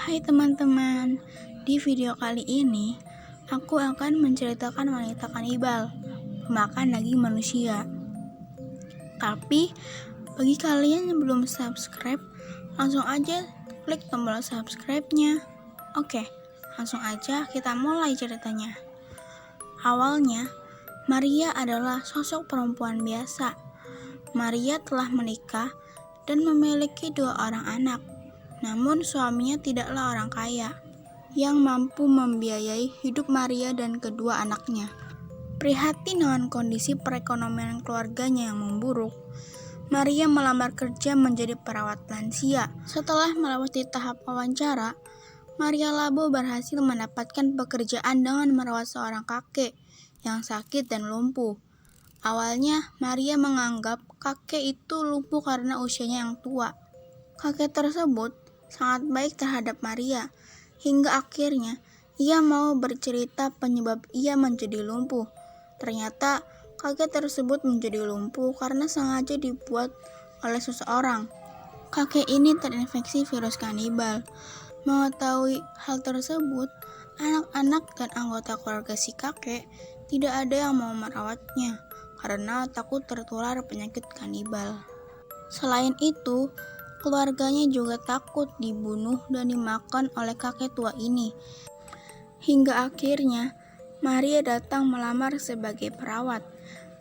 Hai teman-teman, di video kali ini aku akan menceritakan wanita kanibal, pemakan daging manusia. Tapi bagi kalian yang belum subscribe, langsung aja klik tombol subscribe-nya. Oke, langsung aja kita mulai ceritanya. Awalnya, Maria adalah sosok perempuan biasa. Maria telah menikah dan memiliki 2 orang anak. Namun suaminya tidaklah orang kaya yang mampu membiayai hidup Maria dan kedua anaknya. Prihatin dengan kondisi perekonomian keluarganya yang memburuk, Maria melamar kerja menjadi perawat lansia. Setelah melewati tahap wawancara, Maria Labo berhasil mendapatkan pekerjaan dengan merawat seorang kakek yang sakit dan lumpuh. Awalnya, Maria menganggap kakek itu lumpuh karena usianya yang tua. Kakek tersebut sangat baik terhadap Maria, hingga akhirnya ia mau bercerita penyebab ia menjadi lumpuh. Ternyata kakek tersebut menjadi lumpuh karena sengaja dibuat oleh seseorang. Kakek ini terinfeksi virus kanibal. Mengetahui hal tersebut, anak-anak dan anggota keluarga si kakek tidak ada yang mau merawatnya karena takut tertular penyakit kanibal. Selain itu, keluarganya juga takut dibunuh dan dimakan oleh kakek tua ini. Hingga akhirnya Maria datang melamar sebagai perawat,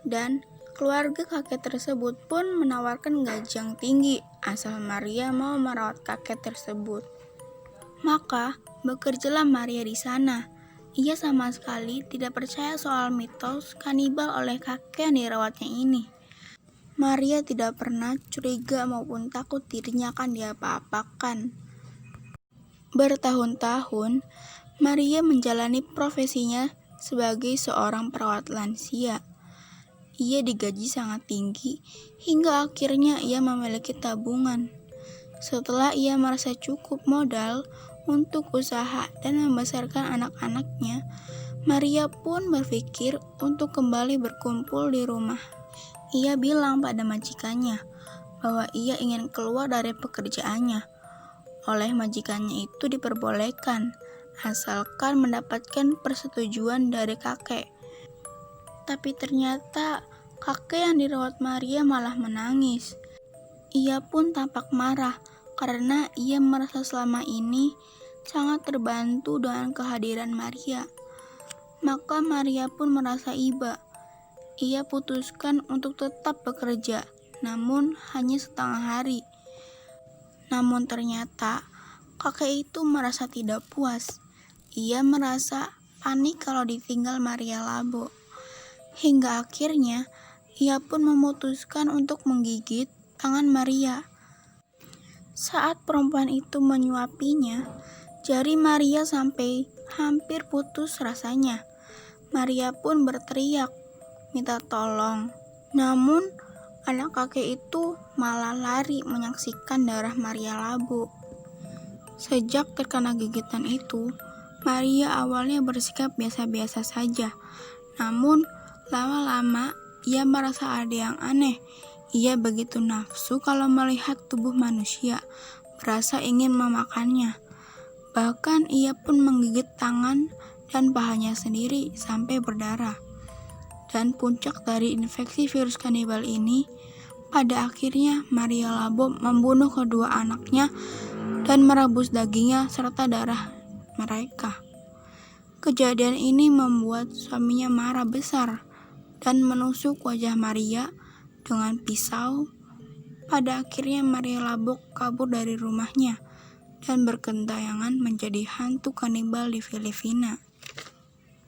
dan keluarga kakek tersebut pun menawarkan gaji yang tinggi asal Maria mau merawat kakek tersebut. Maka bekerjalah Maria di sana. Ia sama sekali tidak percaya soal mitos kanibal oleh kakek yang dirawatnya ini. Maria tidak pernah curiga maupun takut dirinya akan diapa-apakan. Bertahun-tahun, Maria menjalani profesinya sebagai seorang perawat lansia. Ia digaji sangat tinggi, hingga akhirnya ia memiliki tabungan. Setelah ia merasa cukup modal untuk usaha dan membesarkan anak-anaknya, Maria pun berpikir untuk kembali berkumpul di rumah. Ia bilang pada majikannya bahwa ia ingin keluar dari pekerjaannya. Oleh majikannya itu diperbolehkan, asalkan mendapatkan persetujuan dari kakek. Tapi ternyata kakek yang dirawat Maria malah menangis. Ia pun tampak marah karena ia merasa selama ini sangat terbantu dengan kehadiran Maria. Maka Maria pun merasa iba. Ia putuskan untuk tetap bekerja, namun hanya setengah hari. Namun ternyata kakek itu merasa tidak puas. Ia merasa panik kalau ditinggal Maria Labo. Hingga akhirnya ia pun memutuskan untuk menggigit tangan Maria. Saat perempuan itu menyuapinya, jari Maria sampai hampir putus rasanya. Maria pun berteriak minta tolong. Namun anak kakek itu malah lari menyaksikan darah Maria Labo. Sejak terkena gigitan itu, Maria awalnya bersikap biasa-biasa saja. Namun lama-lama ia merasa ada yang aneh. Ia begitu nafsu kalau melihat tubuh manusia, berasa ingin memakannya. Bahkan ia pun menggigit tangan dan pahanya sendiri sampai berdarah. Dan puncak dari infeksi virus kanibal ini, pada akhirnya Maria Labo membunuh kedua anaknya dan merebus dagingnya serta darah mereka. Kejadian ini membuat suaminya marah besar dan menusuk wajah Maria dengan pisau. Pada akhirnya Maria Labo kabur dari rumahnya dan bergentayangan menjadi hantu kanibal di Filipina.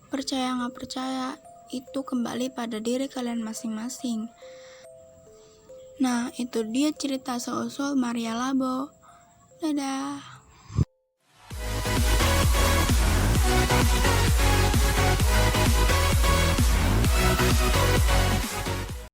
Percaya nggak percaya, itu kembali pada diri kalian masing-masing. Nah, itu dia cerita seusul Maria Labo. Dadah.